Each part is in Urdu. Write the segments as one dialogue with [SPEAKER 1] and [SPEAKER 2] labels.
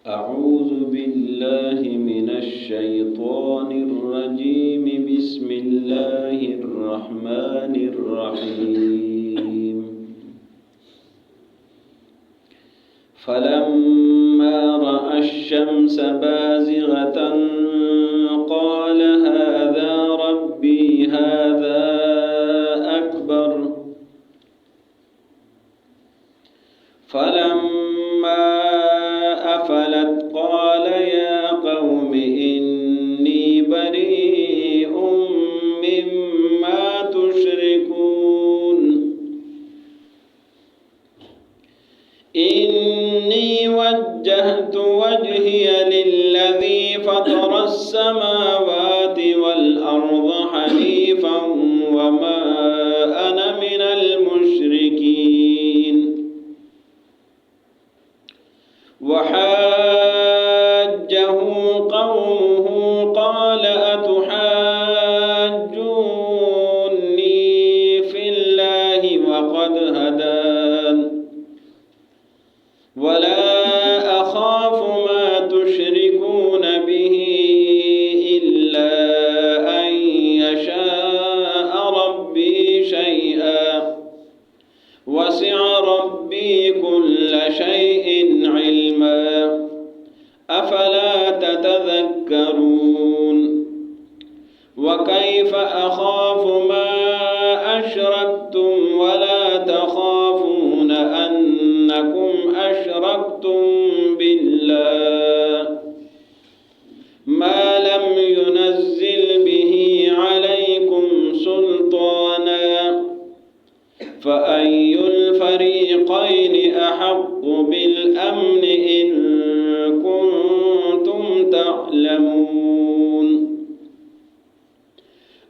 [SPEAKER 1] أعوذ بالله من الشيطان الرجيم. بسم الله الرحمن الرحيم. فلما رأى الشمس بازغة قال هذا ربي هذا أكبر. فلما أفلت قال يا قوم إني بريء مما تشركون. إني وجهت وجهي للذي فطر السماوات والأرض حنيفا وما أنا من المشركين. وحاجه قومه قال أتحاجوني في الله وقد هدان ولا أخاف ما تشركون به إلا أن يشاء ربي شيئا وسع ربي كل شيء علما أفلا تتذكرون. وكيف أخاف ما أشركتم ولا تخافون أنكم أشركتم بالله ما لم ينزل به عليكم سلطانا فأي الفريقين أحق بالأمن إن كنتم تعلمون.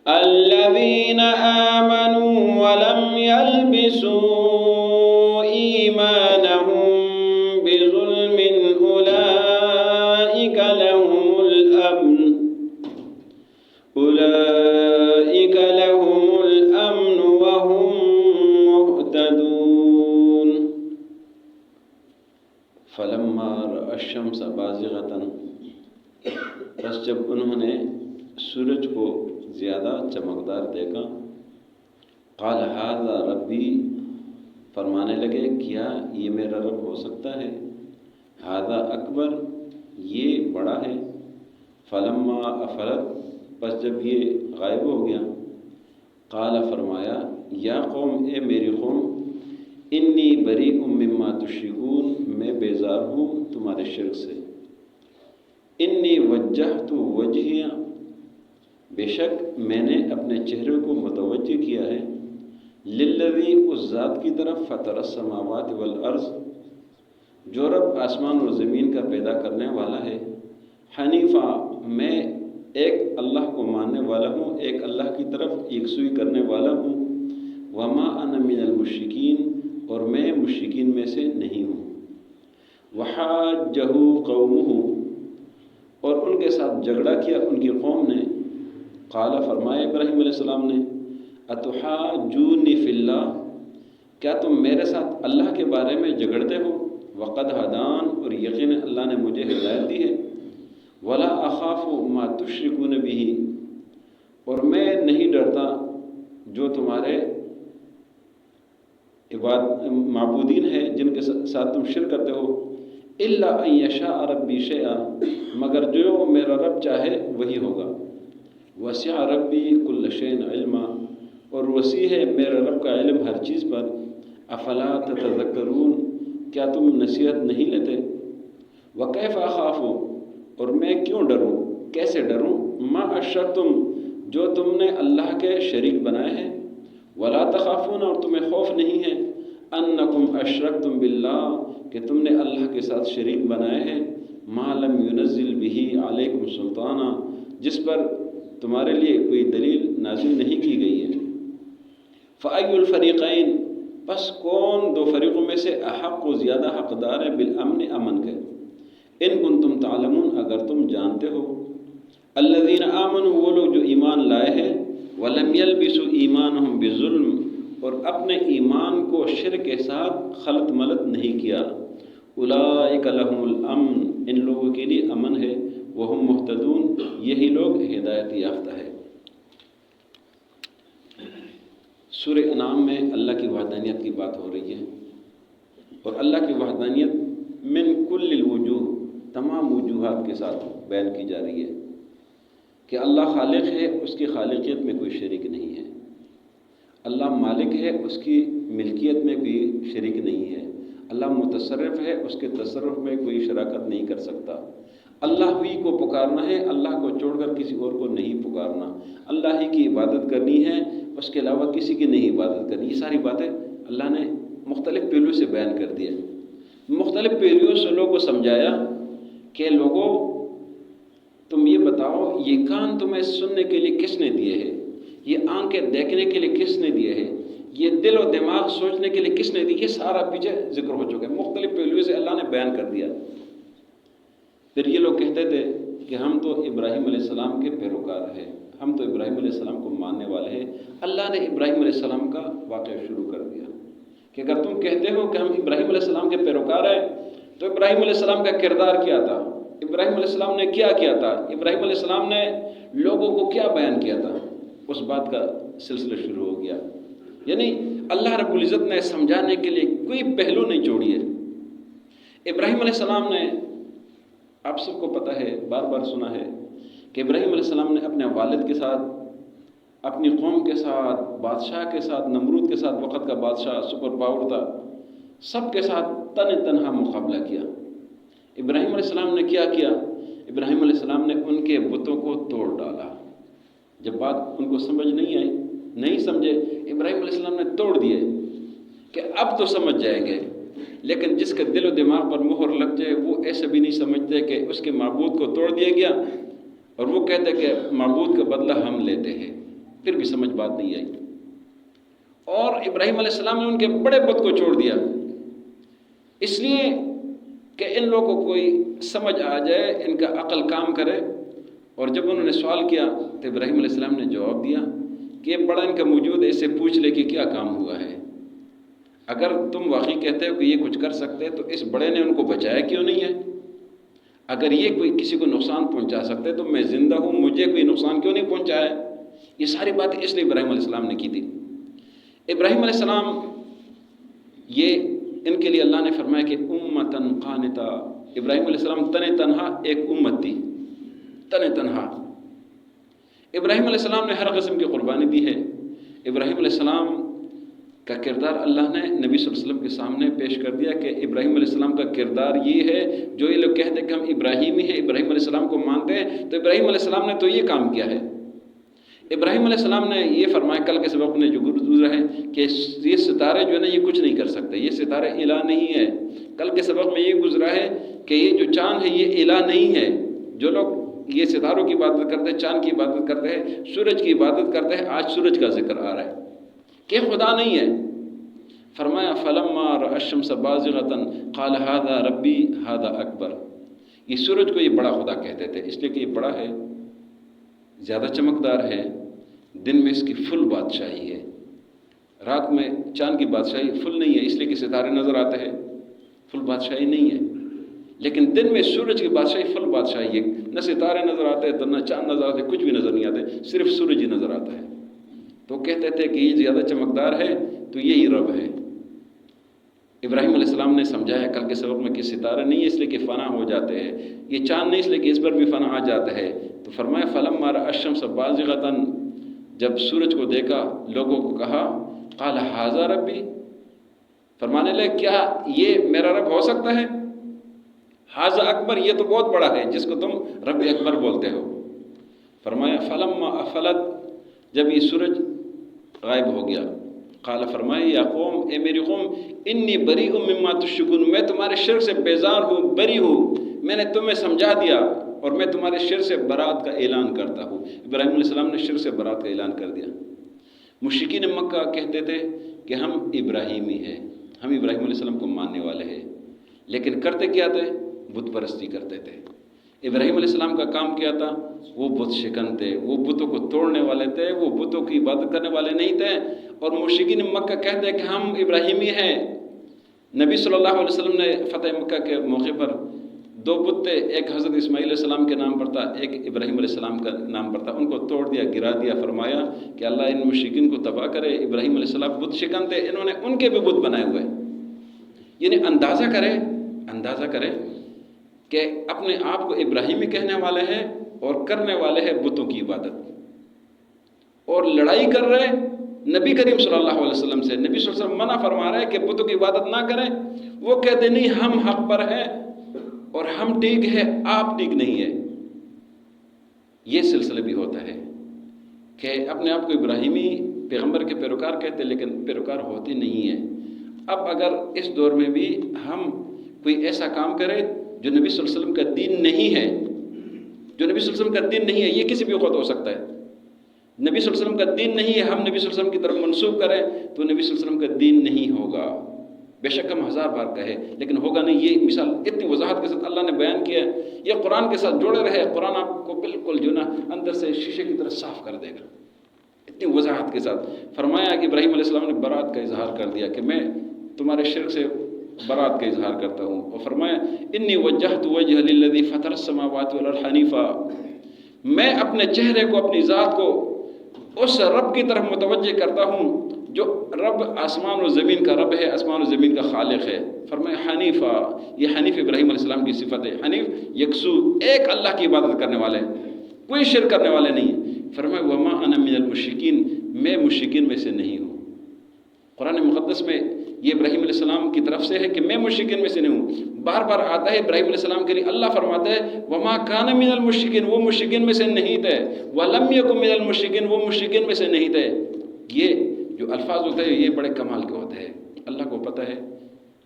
[SPEAKER 1] الذين آمنوا ولم يلبسوا إيمانهم بظلم أولئك لهم الأمن وهم مهتدون. فلما رأى الشمس بازغة، بس جب انہوں نے سورج کو زیادہ چمکدار دیکھا، قال ھذا ربی، فرمانے لگے کیا یہ میرا رب ہو سکتا ہے، ھذا اکبر، یہ بڑا ہے، فلما افلت، بس جب یہ غائب ہو گیا، قال فرمایا یا قوم، اے میری قوم، انی بریء مما تشرکون، میں بیزار ہوں تمہارے شرک سے، انی وجہت وجہی، بے شک میں نے اپنے چہرے کو متوجہ کیا ہے، للذی، اس ذات کی طرف، فطر السماوات والارض، جو رب آسمان اور زمین کا پیدا کرنے والا ہے، حنیفہ، میں ایک اللہ کو ماننے والا ہوں، ایک اللہ کی طرف یکسوئی کرنے والا ہوں، وما انا من المشرکین، اور میں مشرکین میں سے نہیں ہوں، وحاجہ قومہ، اور ان کے ساتھ جھگڑا کیا ان کی قوم نے، قال، فرمایا ابراہیم علیہ السلام نے، اتحاجونی فی اللہ، کیا تم میرے ساتھ اللہ کے بارے میں جھگڑتے ہو، وقد ہدان، اور یقین اللہ نے مجھے ہدایت دی ہے، ولا اخاف ما تشرکون به، اور میں نہیں ڈرتا جو تمہارے معبودین ہیں جن کے ساتھ تم شرک کرتے ہو، الا ان یشاء ربی شیئا، مگر جو میرا رب چاہے وہی ہوگا، وسع ربی کل شیء علما، اور وسیع ہے میرا رب کا علم ہر چیز پر، افلا تتذکرون، کیا تم نصیحت نہیں لیتے، وکیف اخاف، اور میں کیوں ڈروں، کیسے ڈروں، ما اشرکتم، جو تم نے اللہ کے شریک بنائے ہیں، ولا تخافون، اور تمہیں خوف نہیں ہے، انکم اشرکتم باللہ، کہ تم نے اللہ کے ساتھ شریک بنائے ہیں، ما لم ينزل به علیکم سلطانا، جس پر تمہارے لیے کوئی دلیل نازل نہیں کی گئی ہے، فأی الفریقین، پس کون دو فریقوں میں سے احق و زیادہ حقدار ہے، بالامن، امن کے، ان کنتم تعلمون، اگر تم جانتے ہو، الذین آمنوا، وہ لوگ جو ایمان لائے ہیں، ولم یلبسوا ایمانہم بظلم، اور اپنے ایمان کو شرک کے ساتھ خلط ملط نہیں کیا، اولئک لہم الامن، ان لوگوں کے لیے امن ہے، وہم مہتدون، یہی لوگ ہدایت یافتہ ہے۔ سورہ انعام میں اللہ کی وحدانیت کی بات ہو رہی ہے، اور اللہ کی وحدانیت من کل الوجوہ، تمام وجوہات کے ساتھ بیان کی جا رہی ہے کہ اللہ خالق ہے، اس کی خالقیت میں کوئی شریک نہیں ہے۔ اللہ مالک ہے، اس کی ملکیت میں کوئی شریک نہیں ہے۔ اللہ متصرف ہے، اس کے تصرف میں کوئی شراکت نہیں کر سکتا۔ اللہ ہی کو پکارنا ہے، اللہ کو چھوڑ کر کسی اور کو نہیں پکارنا۔ اللہ ہی کی عبادت کرنی ہے، اس کے علاوہ کسی کی نہیں عبادت کرنی۔ یہ ساری باتیں اللہ نے مختلف پہلوؤں سے بیان کر دیا، مختلف پہلوؤں سے لوگوں کو سمجھایا کہ لوگوں تم یہ بتاؤ، یہ کان تمہیں سننے کے لیے کس نے دیے ہیں، یہ آنکھیں دیکھنے کے لیے کس نے دیے ہیں، یہ دل و دماغ سوچنے کے لیے کس نے دی؟ یہ سارا پیچھے ذکر ہو چکا ہے، مختلف پہلوؤں سے اللہ نے بیان کر دیا۔ پھر یہ لوگ کہتے تھے کہ ہم تو ابراہیم علیہ السلام کے پیروکار ہیں، ہم تو ابراہیم علیہ السلام کو ماننے والے ہیں۔ اللہ نے ابراہیم علیہ السلام کا واقعہ شروع کر دیا کہ اگر تم کہتے ہو کہ ہم ابراہیم علیہ السلام کے پیروکار ہیں تو ابراہیم علیہ السلام کا کردار کیا تھا، ابراہیم علیہ السلام نے کیا کیا تھا، ابراہیم علیہ السلام نے لوگوں کو کیا بیان کیا تھا، اس بات کا سلسلہ شروع ہو گیا۔ یعنی اللہ رب العزت نے سمجھانے کے لیے کوئی پہلو نہیں چھوڑی ہے۔ ابراہیم علیہ السلام نے، آپ سب کو پتہ ہے، بار بار سنا ہے کہ ابراہیم علیہ السلام نے اپنے والد کے ساتھ، اپنی قوم کے ساتھ، بادشاہ کے ساتھ، نمرود کے ساتھ، وقت کا بادشاہ سپر پاور تھا، سب کے ساتھ تنہا مقابلہ کیا۔ ابراہیم علیہ السلام نے کیا کیا؟ ابراہیم علیہ السلام نے ان کے بتوں کو توڑ ڈالا۔ جب بات ان کو سمجھ نہیں آئی، نہیں سمجھے، ابراہیم علیہ السلام نے توڑ دیے کہ اب تو سمجھ جائیں گے، لیکن جس کے دل و دماغ پر مہر لگ جائے وہ ایسے بھی نہیں سمجھتے کہ اس کے معبود کو توڑ دیا گیا اور وہ کہتے کہ معبود کا بدلہ ہم لیتے ہیں، پھر بھی سمجھ بات نہیں آئی۔ اور ابراہیم علیہ السلام نے ان کے بڑے بت کو چھوڑ دیا، اس لیے کہ ان لوگوں کو کوئی سمجھ آ جائے، ان کا عقل کام کرے۔ اور جب انہوں نے سوال کیا تو ابراہیم علیہ السلام نے جواب دیا کہ یہ بڑا ان کا موجود ہے، اس سے پوچھ لے کہ کیا کام ہوا ہے۔ اگر تم واقعی کہتے ہو کہ یہ کچھ کر سکتے تو اس بڑے نے ان کو بچایا کیوں نہیں ہے؟ اگر یہ کوئی کسی کو نقصان پہنچا سکتے تو میں زندہ ہوں، مجھے کوئی نقصان کیوں نہیں پہنچایا؟ یہ ساری باتیں اس لیے ابراہیم علیہ السلام نے کی تھی۔ ابراہیم علیہ السلام، یہ ان کے لیے اللہ نے فرمایا کہ امتن قانتا، ابراہیم علیہ السلام تنہا ایک امت تھی، تنہا۔ ابراہیم علیہ السلام نے ہر قسم کی قربانی دی ہے۔ ابراہیم علیہ السلام کا کردار اللہ نے نبی صلی اللہ علیہ وسلم کے سامنے پیش کر دیا کہ ابراہیم علیہ السلام کا کردار یہ ہے۔ جو یہ لوگ کہتے ہیں کہ ہم ابراہیمی ہیں، ابراہیم علیہ السلام کو مانتے ہیں، تو ابراہیم علیہ السلام نے تو یہ کام کیا ہے۔ ابراہیم علیہ السلام نے یہ فرمایا، کل کے سبق میں جو گزرا ہے، کہ یہ ستارے جو ہے نا یہ کچھ نہیں کر سکتے، یہ ستارے الہ نہیں ہے۔ کل کے سبق میں یہ گزرا ہے کہ یہ جو چاند ہے یہ الہ نہیں ہے۔ جو لوگ یہ ستاروں کی عبادت کرتے ہیں، چاند کی عبادت کرتے ہیں، سورج کی عبادت کرتے ہیں، آج سورج کا ذکر آ رہا ہے کہ خدا نہیں ہے۔ فرمایا فلما رأى الشمس بازغة قال هذا ربي هذا اکبر۔ یہ سورج کو یہ بڑا خدا کہتے تھے، اس لیے کہ یہ بڑا ہے، زیادہ چمکدار ہے، دن میں اس کی فل بادشاہی ہے، رات میں چاند کی بادشاہی فل نہیں ہے، اس لیے کہ ستارے نظر آتے ہیں، فل بادشاہی نہیں ہے۔ لیکن دن میں سورج کی بادشاہی فل بادشاہی ہے، نہ ستارے نظر آتے تو نہ چاند نظر آتے، کچھ بھی نظر نہیں آتے، صرف سورج ہی نظر آتا ہے۔ تو کہتے تھے کہ یہ زیادہ چمکدار ہے تو یہی رب ہے۔ ابراہیم علیہ السلام نے سمجھایا کل کے سبق میں کہ ستارے نہیں ہے اس لیے کہ فنا ہو جاتے ہیں، یہ چاند نہیں اس لیے کہ اس پر بھی فنا آ جاتا ہے۔ تو فرمایا فلما رأى الشمس بازغة، جب سورج کو دیکھا لوگوں کو کہا قال هذا ربی، فرمانے لگے کیا یہ میرا رب ہو سکتا ہے؟ هذا اکبر، یہ تو بہت بڑا ہے جس کو تم رب اکبر بولتے ہو۔ فرمایا فلما افلت، جب یہ سورج غائب ہو گیا، قال فرمایا یا قوم، اے میری قوم، انی بریء مما تشرکون، میں تمہارے شرک سے بیزار ہوں، بری ہوں، میں نے تمہیں سمجھا دیا اور میں تمہارے شرک سے برات کا اعلان کرتا ہوں۔ ابراہیم علیہ السلام نے شرک سے برات کا اعلان کر دیا۔ مشرکین مکہ کہتے تھے کہ ہم ابراہیمی ہیں، ہم ابراہیم علیہ السلام کو ماننے والے ہیں، لیکن کرتے کیا تھے؟ بت پرستی کرتے تھے۔ ابراہیم علیہ السلام کا کام کیا تھا؟ وہ بت شکن تھے، وہ بتوں کو توڑنے والے تھے، وہ بتوں کی عبادت کرنے والے نہیں تھے۔ اور مشرکین مکہ کہتے ہیں کہ ہم ابراہیمی ہیں۔ نبی صلی اللہ علیہ وسلم نے فتح مکہ کے موقع پر دو بت تھے، ایک حضرت اسماعیل علیہ السلام کے نام پر تھا، ایک ابراہیم علیہ السلام کا نام پر تھا، ان کو توڑ دیا، گرا دیا، فرمایا کہ اللہ ان مشرکین کو تباہ کرے۔ ابراہیم علیہ السلام بت شکن تھے، انہوں نے ان کے بھی بت بنائے ہوئے۔ یعنی اندازہ کریں کہ اپنے آپ کو ابراہیمی کہنے والے ہیں اور کرنے والے ہیں بتوں کی عبادت، اور لڑائی کر رہے نبی کریم صلی اللہ علیہ وسلم سے۔ نبی صلی اللہ علیہ وسلم منع فرما رہے ہیں کہ بتوں کی عبادت نہ کریں، وہ کہتے نہیں ہم حق پر ہیں اور ہم ٹھیک ہے، آپ ٹھیک نہیں ہے۔ یہ سلسلہ بھی ہوتا ہے کہ اپنے آپ کو ابراہیمی پیغمبر کے پیروکار کہتے لیکن پیروکار ہوتے نہیں ہیں۔ اب اگر اس دور میں بھی ہم کوئی ایسا کام کرے جو نبی صلی اللہ علیہ وسلم کا دین نہیں ہے، جو نبی صلی اللہ علیہ وسلم کا دین نہیں ہے، یہ کسی بھی وقت ہو سکتا ہے۔ نبی صلی اللہ علیہ وسلم کا دین نہیں ہے، ہم نبی صلی اللہ علیہ وسلم کی طرف منسوب کریں تو نبی صلی اللہ علیہ وسلم کا دین نہیں ہوگا۔ بے شک ہم ہزار بار کہے لیکن ہوگا نہیں۔ یہ مثال اتنی وضاحت کے ساتھ اللہ نے بیان کیا ہے، یہ قرآن کے ساتھ جوڑے رہے، قرآن آپ کو بالکل جو نا اندر سے شیشے کی طرح صاف کر دے گا، اتنی وضاحت کے ساتھ۔ فرمایا کہ ابراہیم علیہ السلام نے برات کا اظہار کر دیا کہ میں تمہارے شرک سے برات کا اظہار کرتا ہوں، اور فرمایا انی وجہت وجہ للذی فطر السماوات والارض حنیفا، میں اپنے چہرے کو، اپنی ذات کو اس رب کی طرف متوجہ کرتا ہوں جو رب آسمان و زمین کا رب ہے، آسمان و زمین کا خالق ہے۔ فرمایا حنیفا، یہ حنیف ابراہیم علیہ السلام کی صفت ہے۔ حنیف یکسو، ایک اللہ کی عبادت کرنے والے، کوئی شرک کرنے والے نہیں۔ فرمایا وما انا من المشرکین، میں مشرکین میں سے نہیں ہوں۔ قرآن مقدس میں یہ ابراہیم علیہ السلام کی طرف سے ہے کہ میں مشرکین میں سے نہیں ہوں۔ بار بار آتا ہے ابراہیم علیہ السلام کے لیے اللہ فرماتا ہے وما کان من المشرکین، وہ مشرکین میں سے نہیں تھے، ولم یکن من المشرکین، وہ مشرکین میں سے نہیں تھے۔ یہ جو الفاظ ہوتے ہیں یہ بڑے کمال کے ہوتے ہیں۔ اللہ کو پتہ ہے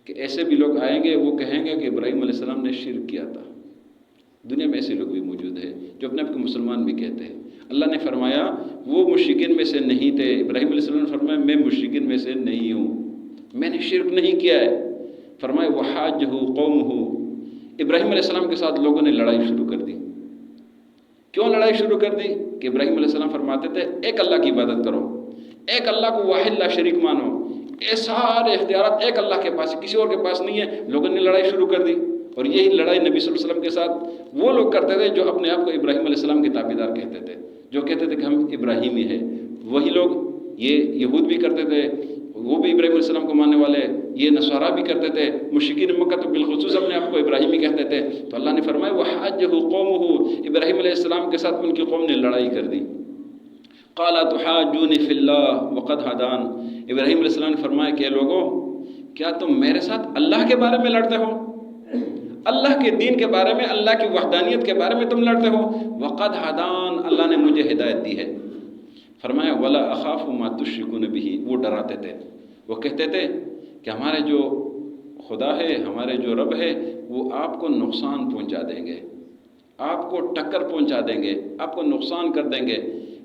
[SPEAKER 1] کہ ایسے بھی لوگ آئیں گے، وہ کہیں گے کہ ابراہیم علیہ السلام نے شرک کیا تھا۔ دنیا میں ایسے لوگ بھی موجود ہیں جو اپنے آپ کو مسلمان بھی کہتے ہیں۔ اللہ نے فرمایا وہ مشرکین میں سے نہیں تھے۔ ابراہیم علیہ السلام نے فرمایا میں مشرکین میں سے نہیں ہوں، میں نے شرک نہیں کیا ہے۔ فرمایا وحاجہ قومہ، ابراہیم علیہ السلام کے ساتھ لوگوں نے لڑائی شروع کر دی۔ کیوں لڑائی شروع کر دی؟ کہ ابراہیم علیہ السلام فرماتے تھے ایک اللہ کی عبادت کرو، ایک اللہ کو واحد لا شریک مانو، یہ سارے اختیارات ایک اللہ کے پاس ہے، کسی اور کے پاس نہیں ہے۔ لوگوں نے لڑائی شروع کر دی، اور یہی لڑائی نبی صلی اللہ علیہ وسلم کے ساتھ وہ لوگ کرتے تھے جو اپنے آپ کو ابراہیم علیہ السلام کے تابعدار کہتے تھے، جو کہتے تھے کہ ہم ابراہیمی ہیں۔ وہی لوگ یہ یہود بھی کرتے تھے، وہ بھی ابراہیم علیہ السلام کو ماننے والے، یہ نصارہ بھی کرتے تھے، مشرکین مکہ تو بالخصوص اپنے آپ کو ابراہیمی کہتے تھے۔ تو اللہ نے فرمایا وحاجہ قومہ، ابراہیم علیہ السلام کے ساتھ ان کی قوم نے لڑائی کر دی۔ قال تحاجونی فی اللہ وقد ہدان، ابراہیم علیہ السلام نے فرمایا کہ لوگوں کیا تم میرے ساتھ اللہ کے بارے میں لڑتے ہو، اللہ کے دین کے بارے میں، اللہ کی وحدانیت کے بارے میں تم لڑتے ہو؟ وقد ہدان، اللہ نے مجھے ہدایت دی ہے۔ فرمایا ولا اخاف ما تشرکون بہ، وہ ڈراتے تھے، وہ کہتے تھے کہ ہمارے جو خدا ہے، ہمارے جو رب ہے، وہ آپ کو نقصان پہنچا دیں گے، آپ کو ٹکر پہنچا دیں گے، آپ کو نقصان کر دیں گے۔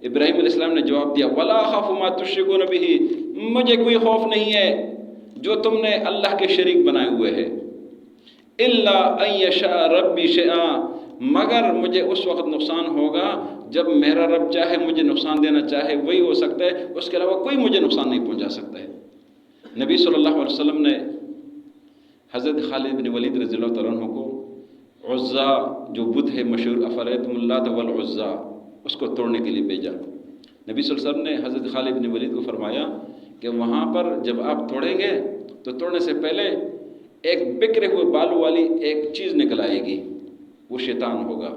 [SPEAKER 1] ابراہیم علیہ السلام نے جواب دیا ولا اخاف ما تشرکون بہ، مجھے کوئی خوف نہیں ہے جو تم نے اللہ کے شریک بنائے ہوئے ہے۔ الا ان یشاء ربی شیئا، مگر مجھے اس وقت نقصان ہوگا جب میرا رب چاہے مجھے نقصان دینا چاہے، وہی ہو سکتا ہے، اس کے علاوہ کوئی مجھے نقصان نہیں پہنچا سکتا ہے۔ نبی صلی اللہ علیہ وسلم نے حضرت خالد بن ولید رضی اللہ تعالیٰ عنہ کو عزا جو بت ہے مشہور افریتم اللات والعزا، اس کو توڑنے کے لیے بھیجا۔ نبی صلی اللہ علیہ وسلم نے حضرت خالد بن ولید کو فرمایا کہ وہاں پر جب آپ توڑیں گے تو توڑنے سے پہلے ایک بکھرے ہوئے بالوں والی ایک چیز نکل آئے گی، وہ شیطان ہوگا،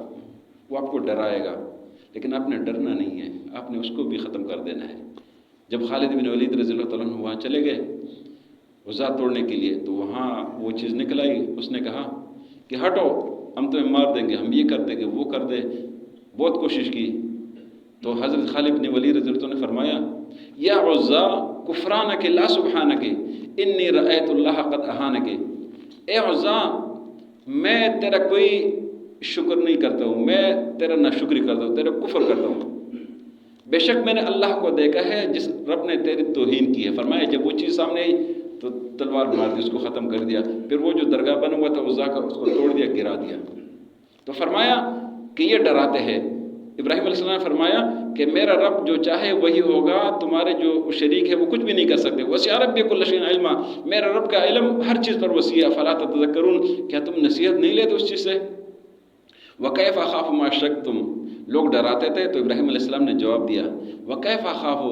[SPEAKER 1] وہ آپ کو ڈرائے گا، لیکن آپ نے ڈرنا نہیں ہے، آپ نے اس کو بھی ختم کر دینا ہے۔ جب خالد بن ولید رضی اللہ تعالیٰ عنہ وہاں چلے گئے عزا توڑنے کے لیے تو وہاں وہ چیز نکل آئی، اس نے کہا کہ ہٹو ہم تمہیں مار دیں گے، ہم یہ کر دیں گے، وہ کر دیں، بہت کوشش کی۔ تو حضرت خالد بن ولید رضی اللہ عنہ نے فرمایا یا عزا کفرانک لا سبحانک انی رأیت اللہ قد اہانک، اے عزا میں تیرا کوئی شکر نہیں کرتا ہوں، میں تیرا ناشکری کرتا ہوں، تیرا کفر کرتا ہوں، بے شک میں نے اللہ کو دیکھا ہے جس رب نے تیری توہین کی ہے۔ فرمایا جب وہ چیز سامنے آئی تو تلوار مار دی، اس کو ختم کر دیا، پھر وہ جو درگاہ بنا ہوا تھا عزا کا اس کو توڑ دیا، گرا دیا۔ تو فرمایا کہ یہ ڈراتے ہیں ابراہیم علیہ السلام نے فرمایا کہ میرا رب جو چاہے وہی ہوگا، تمہارے جو شریک ہے وہ کچھ بھی نہیں کر سکتے. وسع ربی کل شیء علما، میرا رب کا علم ہر چیز پر وسیع ہے. فلا تتذکرون، کیا تم نصیحت نہیں لیتے اس چیز سے؟ وکیف اخاف ما اشرکتم، لوگ ڈراتے تھے تو ابراہیم علیہ السلام نے جواب دیا وکیف اخاف،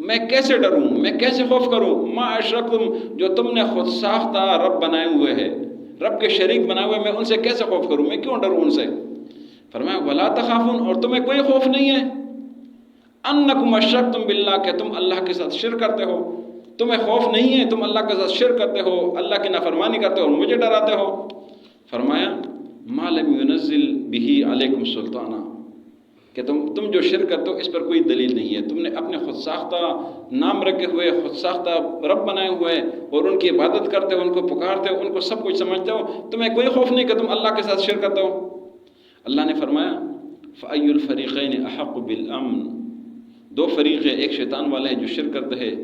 [SPEAKER 1] میں کیسے ڈروں، میں کیسے خوف کروں، ما اشرکتم، جو تم نے خود ساختہ رب بنائے ہوئے ہے، رب کے شریک بنائے ہوئے، میں ان سے کیسے خوف کروں، میں کیوں ڈروں ان سے؟ فرمایا ولا تخافون، اور تمہیں کوئی خوف نہیں ہے، انکم اشرکتم باللہ، کہ تم اللہ کے ساتھ شرک کرتے ہو، تمہیں خوف نہیں ہے، تم اللہ کے ساتھ شرک کرتے ہو، اللہ کی نافرمانی کرتے ہو اور مجھے ڈراتے ہو. فرمایا ما لم ينزل به علیکم سلطانہ، کہ تم جو شرک کرتے ہو اس پر کوئی دلیل نہیں ہے، تم نے اپنے خود ساختہ نام رکھے ہوئے، خود ساختہ رب بنائے ہوئے اور ان کی عبادت کرتے ہو، ان کو پکارتے ہو، ان کو سب کچھ سمجھتے ہو، تمہیں کوئی خوف نہیں کہ تم اللہ کے ساتھ شرک کرتے ہو. اللہ نے فرمایا فأی الفریقین احق بالامن، دو فریق ہیں، ایک شیطان والے ہیں جو شرک کرتے ہیں،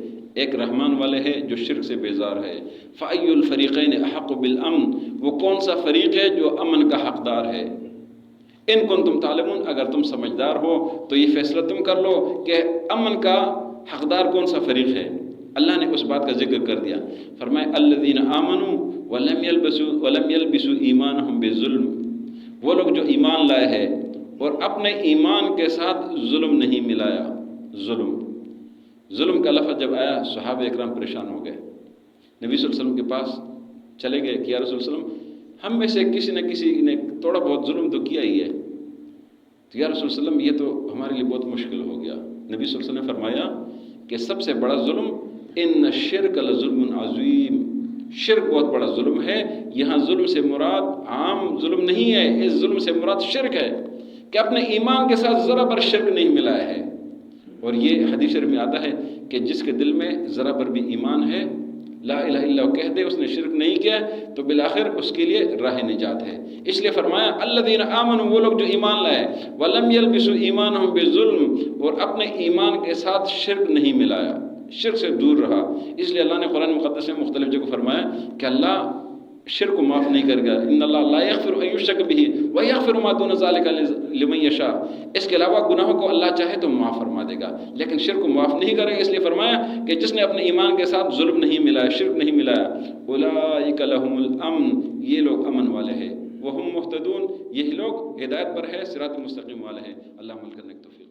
[SPEAKER 1] ایک رحمان والے ہیں جو شرک سے بیزار ہے. فأی الفریقین احق بالامن، وہ کون سا فریق ہے جو امن کا حقدار ہے؟ ان کنتم تعلمون، اگر تم سمجھدار ہو تو یہ فیصلہ تم کر لو کہ امن کا حقدار کون سا فریق ہے. اللہ نے اس بات کا ذکر کر دیا. فرمائے الذین آمنوا ولم یلبسوا ایمانہم بالظلم، وہ لوگ جو ایمان لائے ہیں اور اپنے ایمان کے ساتھ ظلم نہیں ملایا. ظلم کا لفظ جب آیا صحابہ اکرام پریشان ہو گئے، نبی صلی اللہ علیہ وسلم کے پاس چلے گئے کہ یا رسول اللہ علیہ وسلم، ہم میں سے کسی نہ کسی نے تھوڑا بہت ظلم تو کیا ہی ہے، تو یا رسول اللہ علیہ وسلم یہ تو ہمارے لیے بہت مشکل ہو گیا. نبی صلی اللہ علیہ وسلم نے فرمایا کہ سب سے بڑا ظلم ان الشرک لظلم عظیم، شرک بہت بڑا ظلم ہے. یہاں ظلم سے مراد عام ظلم نہیں ہے، اس ظلم سے مراد شرک ہے کہ اپنے ایمان کے ساتھ ذرا بر شرک نہیں ملایا ہے. اور یہ حدیث شریف میں آتا ہے کہ جس کے دل میں ذرا بر بھی ایمان ہے، لا الہ الا اللہ کہہ دے، اس نے شرک نہیں کیا، تو بالآخر اس کے لیے راہ نجات ہے. اس لیے فرمایا الذین آمنوا، وہ لوگ جو ایمان لائے، ولم یلبسوا ایمانہم بالظلم، اور اپنے ایمان کے ساتھ شرک نہیں ملایا، شرک سے دور رہا. اس لیے اللہ نے قرآن مقدس میں مختلف جگہ فرمایا کہ اللہ شرک کو معاف نہیں کرے گا. ان اللہ لا یغفر ان یشرک بہ ویغفر ما دون ذلک لمن یشاء، اس کے علاوہ گناہوں کو اللہ چاہے تو معاف فرما دے گا، لیکن شرک کو معاف نہیں کرے گا. اس لیے فرمایا کہ جس نے اپنے ایمان کے ساتھ ظلم نہیں ملایا، شرک نہیں ملایا، اولئک لهم الامن، یہ لوگ امن والے ہیں، وہم مہتدون، یہی لوگ ہدایت پر ہے، صراط مستقیم والے ہیں. اللہ عمل کرنے کی توفیق